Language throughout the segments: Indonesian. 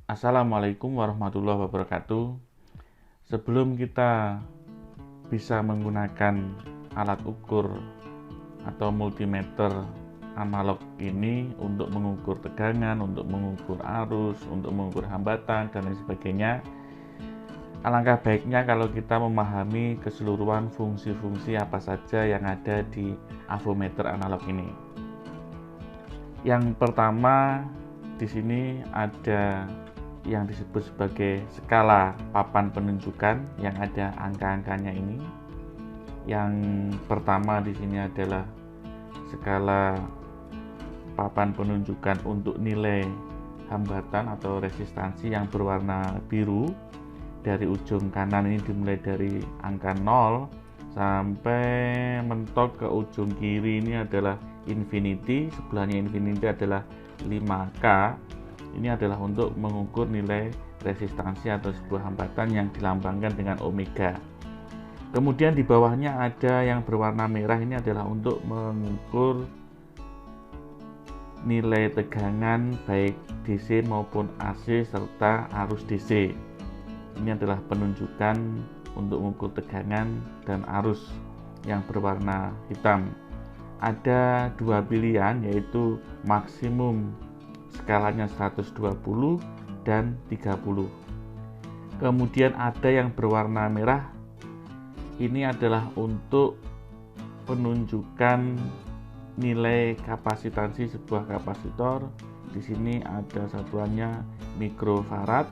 Assalamualaikum warahmatullahi wabarakatuh. Sebelum kita bisa menggunakan alat ukur atau multimeter analog ini untuk mengukur tegangan, untuk mengukur arus, untuk mengukur hambatan, dan lain sebagainya, alangkah baiknya kalau kita memahami keseluruhan fungsi-fungsi apa saja yang ada di avometer analog ini. Yang pertama, di sini ada yang disebut sebagai skala papan penunjukan yang ada angka-angkanya ini. Yang pertama di sini adalah skala papan penunjukan untuk nilai hambatan atau resistansi yang berwarna biru. Dari ujung kanan ini dimulai dari angka 0 sampai mentok ke ujung kiri ini adalah infinity, sebelahnya infinity adalah 5K. Ini adalah untuk mengukur nilai resistansi atau sebuah hambatan yang dilambangkan dengan omega. Kemudian di bawahnya ada yang berwarna merah, ini adalah untuk mengukur nilai tegangan baik DC maupun AC serta arus DC. Ini adalah penunjukan untuk mengukur tegangan dan arus yang berwarna hitam. Ada dua pilihan, yaitu maksimum skalanya 120 dan 30. Kemudian ada yang berwarna merah, ini adalah untuk penunjukan nilai kapasitansi sebuah kapasitor. Di sini ada satuannya mikrofarad.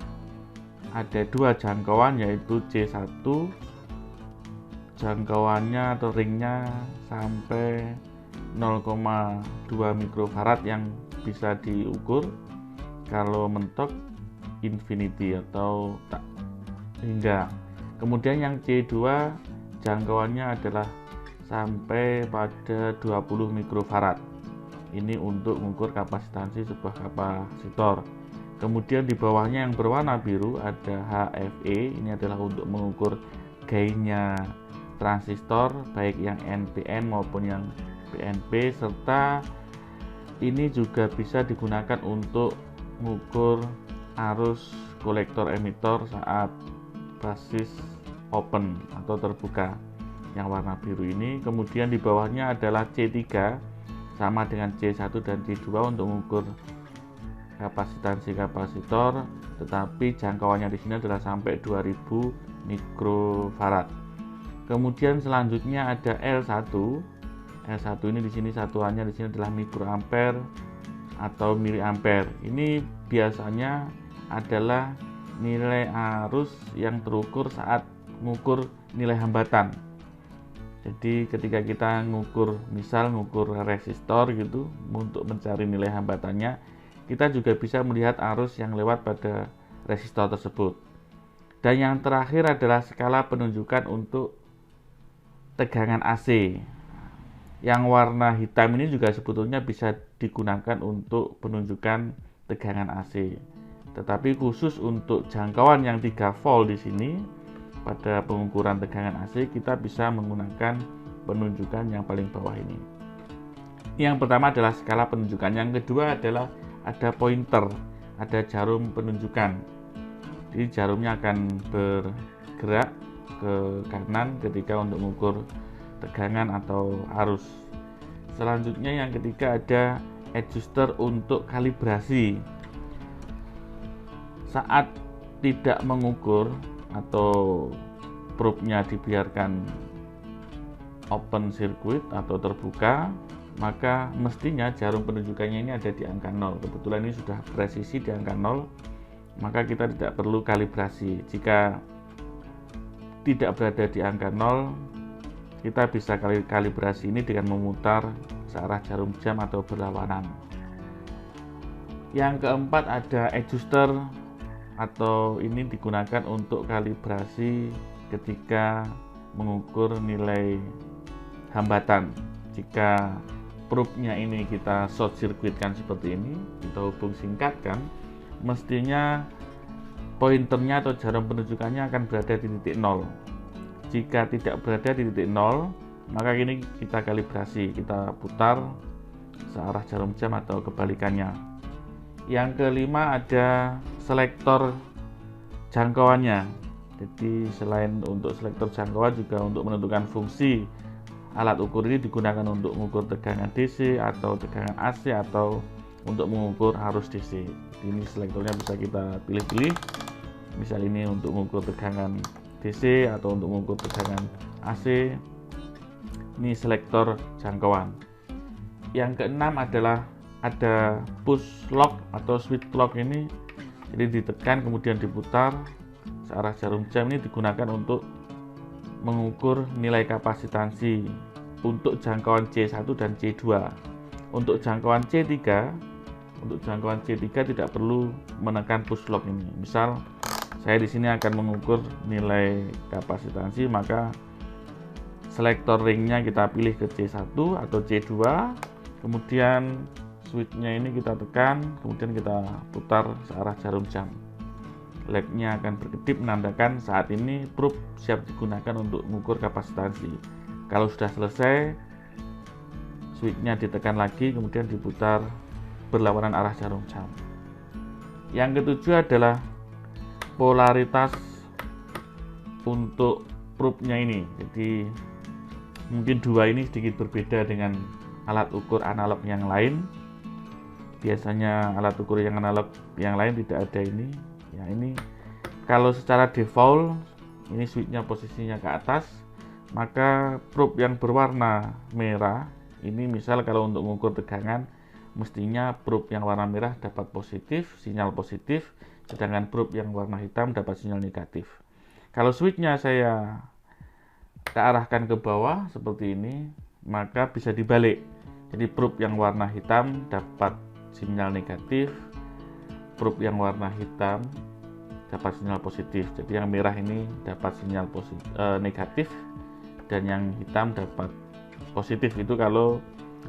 Ada dua jangkauan, yaitu C1, jangkauannya atau ringnya sampai 0,2 mikrofarad yang bisa diukur. Kalau mentok infinity atau tak hingga. Kemudian yang C2 jangkauannya adalah sampai pada 20 mikrofarad. Ini untuk mengukur kapasitansi sebuah kapasitor. Kemudian di bawahnya yang berwarna biru ada HFE, ini adalah untuk mengukur gainnya transistor baik yang NPN maupun yang PNP, serta ini juga bisa digunakan untuk mengukur arus kolektor emitor saat basis open atau terbuka yang warna biru ini. Kemudian di bawahnya adalah C3 sama dengan C1 dan C2 untuk mengukur kapasitansi kapasitor, tetapi jangkauannya di sini adalah sampai 2000 mikrofarad. Kemudian selanjutnya ada L1. L1 ini di sini satuannya di sini adalah mikroampere atau miliampere. Ini biasanya adalah nilai arus yang terukur saat mengukur nilai hambatan. Jadi ketika kita ngukur resistor gitu untuk mencari nilai hambatannya, kita juga bisa melihat arus yang lewat pada resistor tersebut. Dan yang terakhir adalah skala penunjukan untuk tegangan AC. Yang warna hitam ini juga sebetulnya bisa digunakan untuk penunjukan tegangan AC. Tetapi khusus untuk jangkauan yang 3 volt di sini, pada pengukuran tegangan AC kita bisa menggunakan penunjukan yang paling bawah ini. Yang pertama adalah skala penunjukan, yang kedua adalah ada pointer, ada jarum penunjukan. Jadi jarumnya akan bergerak ke kanan ketika untuk mengukur tegangan atau arus. Selanjutnya yang ketiga ada adjuster untuk kalibrasi. Saat tidak mengukur atau probe-nya dibiarkan open circuit atau terbuka, maka mestinya jarum penunjukannya ini ada di angka 0. Kebetulan ini sudah presisi di angka 0, maka kita tidak perlu kalibrasi. Jika tidak berada di angka 0, kita bisa kalibrasi ini dengan memutar searah jarum jam atau berlawanan. Yang keempat ada adjuster, atau ini digunakan untuk kalibrasi ketika mengukur nilai hambatan. Jika probe-nya ini kita short circuitkan seperti ini, kita hubung singkatkan, mestinya pointernya atau jarum penunjukannya akan berada di titik 0. Jika tidak berada di titik 0, maka ini kita kalibrasi, kita putar searah jarum jam atau kebalikannya. Yang kelima ada selektor jangkauannya. Jadi selain untuk selektor jangkauan juga untuk menentukan fungsi alat ukur ini digunakan untuk mengukur tegangan DC atau tegangan AC atau untuk mengukur arus DC. Ini selektornya bisa kita pilih-pilih. Misal ini untuk mengukur tegangan DC atau untuk mengukur tegangan AC. Ini selektor jangkauan. Yang keenam adalah ada push lock atau switch lock ini. Jadi ditekan kemudian diputar searah jarum jam. Ini digunakan untuk mengukur nilai kapasitansi untuk jangkauan C1 dan C2. Untuk jangkauan C3 tidak perlu menekan push lock ini. Misal saya di sini akan mengukur nilai kapasitansi, maka selektor ringnya kita pilih ke C1 atau C2, kemudian switchnya ini kita tekan, kemudian kita putar searah jarum jam. LED-nya akan berkedip menandakan saat ini probe siap digunakan untuk mengukur kapasitansi. Kalau sudah selesai, switchnya ditekan lagi, kemudian diputar berlawanan arah jarum jam. Yang ketujuh adalah polaritas untuk probe-nya ini. Jadi mungkin dua ini sedikit berbeda dengan alat ukur analog yang lain. Biasanya alat ukur yang analog yang lain tidak ada ini. Ya, ini kalau secara default ini switchnya posisinya ke atas, maka probe yang berwarna merah ini misal kalau untuk mengukur tegangan, mestinya probe yang warna merah dapat positif, sinyal positif, sedangkan probe yang warna hitam dapat sinyal negatif. Kalau switchnya saya arahkan ke bawah seperti ini, maka bisa dibalik. Jadi probe yang warna hitam dapat sinyal negatif, probe yang warna hitam dapat sinyal positif. Jadi yang merah ini dapat sinyal negatif dan yang hitam dapat positif. Itu kalau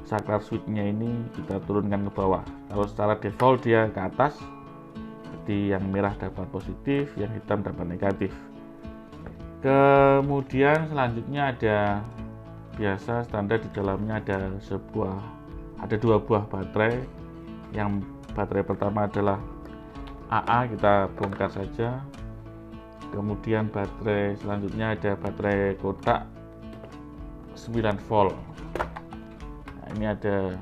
saklar switchnya ini kita turunkan ke bawah. Kalau secara default dia ke atas, jadi yang merah dapat positif, yang hitam dapat negatif. Kemudian selanjutnya ada biasa standar di dalamnya ada dua buah baterai. Yang baterai pertama adalah AA, kita bongkar saja. Kemudian baterai selanjutnya ada baterai kotak 9 volt. Nah, ini ada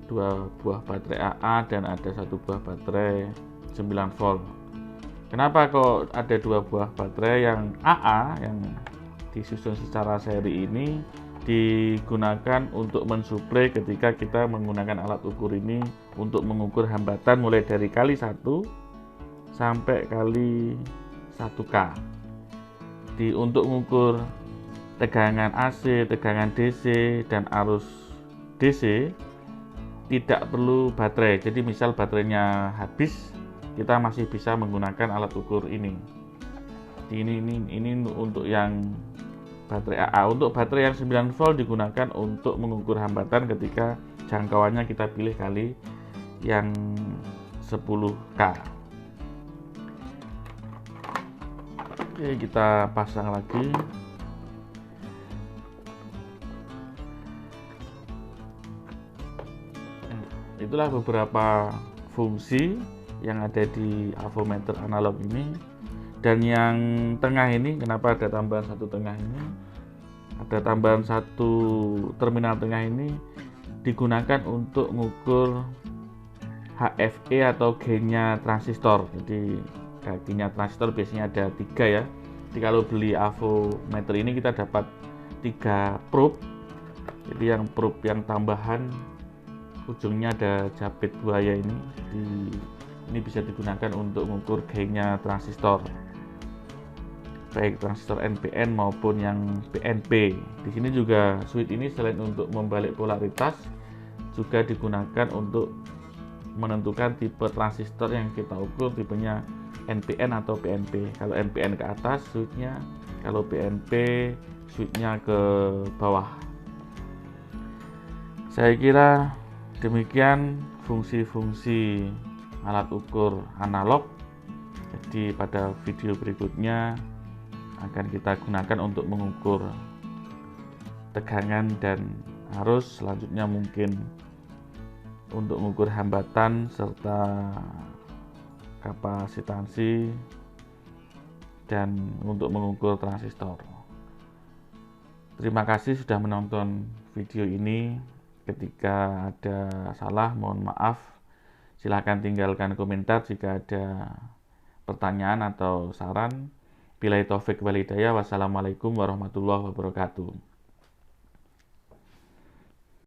dua buah baterai AA dan ada satu buah baterai 9 volt. Kenapa kok ada dua buah baterai? Yang AA yang disusun secara seri ini digunakan untuk mensuplai ketika kita menggunakan alat ukur ini untuk mengukur hambatan mulai dari kali 1 sampai kali 1K. Untuk mengukur tegangan AC, tegangan DC, dan arus DC tidak perlu baterai. Jadi misal baterainya habis, kita masih bisa menggunakan alat ukur ini. Ini untuk yang baterai AA. Untuk baterai yang 9 volt digunakan untuk mengukur hambatan ketika jangkauannya kita pilih kali yang 10K. Oke, kita pasang lagi. Itulah beberapa fungsi yang ada di avometer analog ini. Dan yang tengah ini, kenapa ada tambahan satu tengah ini? Ada tambahan satu terminal tengah ini digunakan untuk mengukur HFE atau gainnya transistor. Jadi gainnya transistor biasanya ada 3 ya. Jadi kalau beli avometer ini kita dapat 3 probe. Jadi yang probe yang tambahan ujungnya ada jabet buaya ini. Jadi ini bisa digunakan untuk mengukur gainnya transistor, baik transistor NPN maupun yang PNP. Di sini juga switch ini selain untuk membalik polaritas, juga digunakan untuk menentukan tipe transistor yang kita ukur, tipenya NPN atau PNP. Kalau NPN ke atas switchnya, kalau PNP switchnya ke bawah. Saya kira demikian fungsi-fungsi alat ukur analog. Jadi pada video berikutnya akan kita gunakan untuk mengukur tegangan dan arus. Selanjutnya mungkin untuk mengukur hambatan serta kapasitansi dan untuk mengukur transistor. Terima kasih sudah menonton video ini. Ketika ada salah, mohon maaf. Silahkan tinggalkan komentar jika ada pertanyaan atau saran. Billahi taufik wal hidayah. Wassalamualaikum warahmatullahi wabarakatuh.